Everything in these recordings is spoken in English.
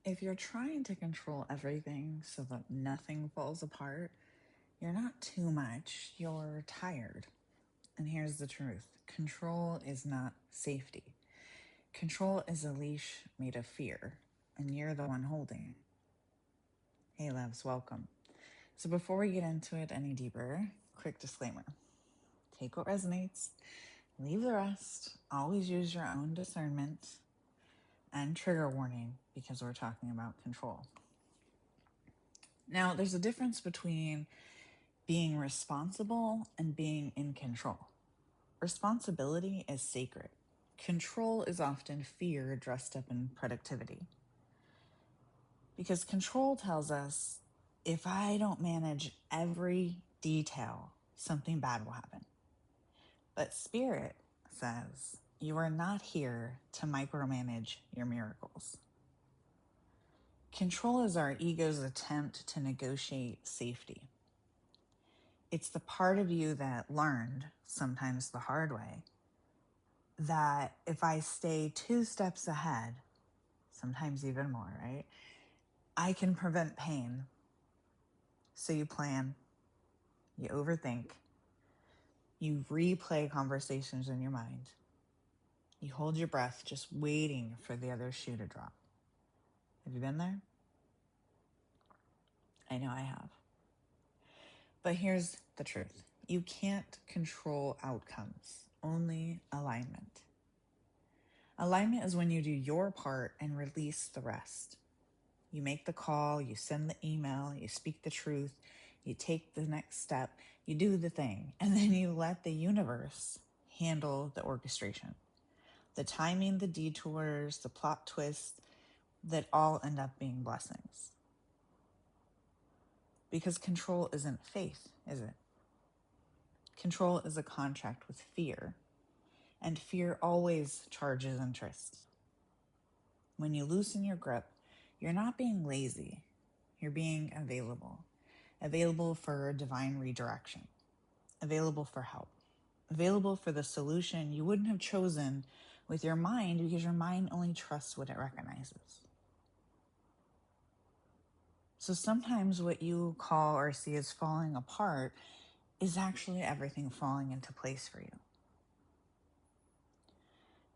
If you're trying to control everything so that nothing falls apart, you're not too much, you're tired. And here's the truth: control is not safety. Control is a leash made of fear, and you're the one holding it. Hey, loves, welcome. So, before we get into it any deeper, quick disclaimer: take what resonates, leave the rest, always use your own discernment, and trigger warning because we're talking about control. Now, there's a difference between being responsible and being in control. Responsibility is sacred. Control is often fear dressed up in productivity. Because control tells us if I don't manage every detail, something bad will happen. But spirit says you are not here to micromanage your miracles. Control is our ego's attempt to negotiate safety. It's the part of you that learned, sometimes the hard way, that if I stay 2 steps ahead, sometimes even more, right, I can prevent pain. So you plan, you overthink, you replay conversations in your mind, you hold your breath just waiting for the other shoe to drop. Have you been there? I know I have. But here's the truth: you can't control outcomes, only alignment. Alignment is when you do your part and release the rest. You make the call, you send the email, you speak the truth, you take the next step, you do the thing, and then you let the universe handle the orchestration. The timing, the detours, the plot twists that all end up being blessings. Because control isn't faith, is it? Control is a contract with fear, and fear always charges interest. When you loosen your grip, you're not being lazy, you're being available. Available for divine redirection, available for help, available for the solution you wouldn't have chosen with your mind because your mind only trusts what it recognizes. So sometimes what you call or see as falling apart is actually everything falling into place for you.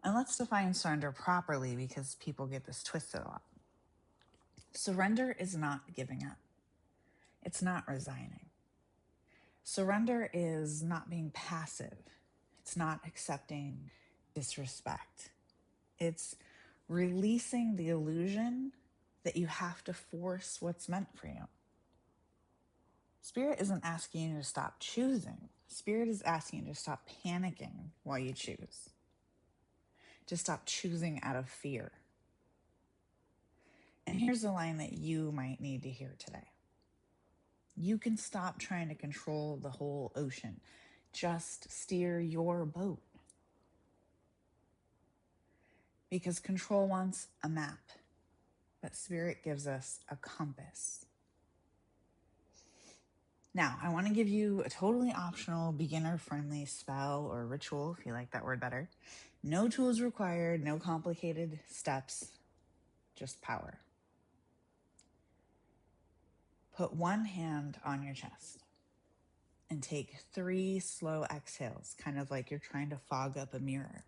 And let's define surrender properly because people get this twisted a lot. Surrender is not giving up. It's not resigning. Surrender is not being passive. It's not accepting disrespect. It's releasing the illusion that you have to force what's meant for you. Spirit isn't asking you to stop choosing. Spirit is asking you to stop panicking while you choose. To stop choosing out of fear. And here's a line that you might need to hear today. You can stop trying to control the whole ocean. Just steer your boat. Because control wants a map, but spirit gives us a compass. Now, I want to give you a totally optional, beginner-friendly spell or ritual, if you like that word better. No tools required, no complicated steps, just power. Put one hand on your chest and take 3 slow exhales, kind of like you're trying to fog up a mirror.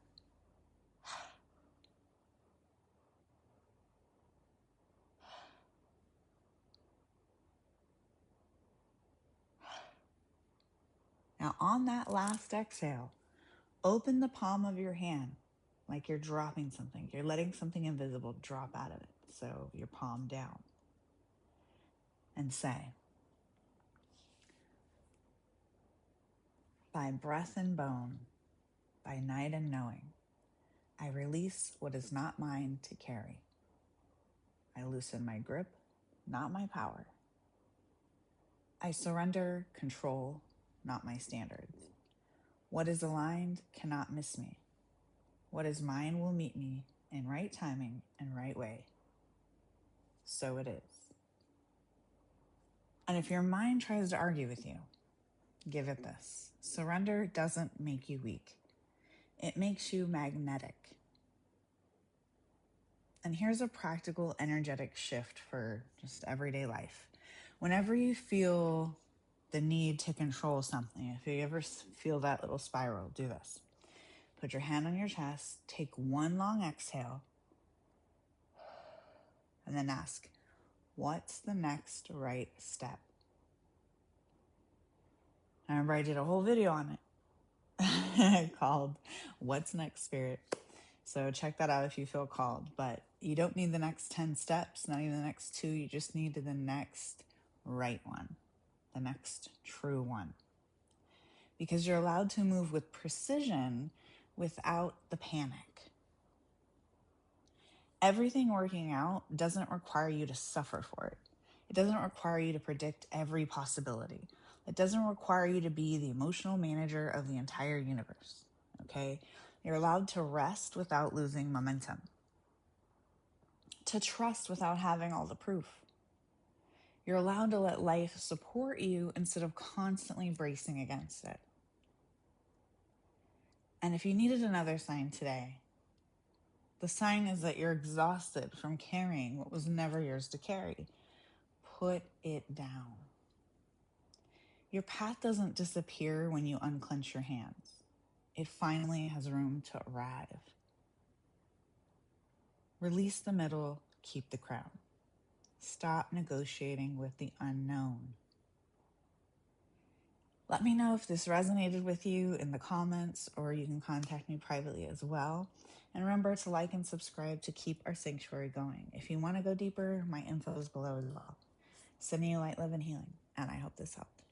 Now, on that last exhale, open the palm of your hand like you're dropping something. You're letting something invisible drop out of it. So your palm down. And say, by breath and bone, by night and knowing, I release what is not mine to carry. I loosen my grip, not my power. I surrender control, not my standards. What is aligned cannot miss me. What is mine will meet me in right timing and right way. So it is. And if your mind tries to argue with you, give it this. Surrender doesn't make you weak. It makes you magnetic. And here's a practical, energetic shift for just everyday life. Whenever you feel the need to control something, if you ever feel that little spiral, do this. Put your hand on your chest, take one long exhale, and then ask, what's the next right step? I remember I did a whole video on it called What's Next, Spirit? So check that out if you feel called. But you don't need the next 10 steps, not even the next 2. You just need the next right one, the next true one. Because you're allowed to move with precision without the panic. Everything working out doesn't require you to suffer for it. It doesn't require you to predict every possibility. It doesn't require you to be the emotional manager of the entire universe, okay? You're allowed to rest without losing momentum, to trust without having all the proof. You're allowed to let life support you instead of constantly bracing against it. And if you needed another sign today, the sign is that you're exhausted from carrying what was never yours to carry. Put it down. Your path doesn't disappear when you unclench your hands. It finally has room to arrive. Release the middle, keep the crown. Stop negotiating with the unknown. Let me know if this resonated with you in the comments, or you can contact me privately as well. And remember to like and subscribe to keep our sanctuary going. If you want to go deeper, my info is below as well. Sending you light, love, and healing, and I hope this helped.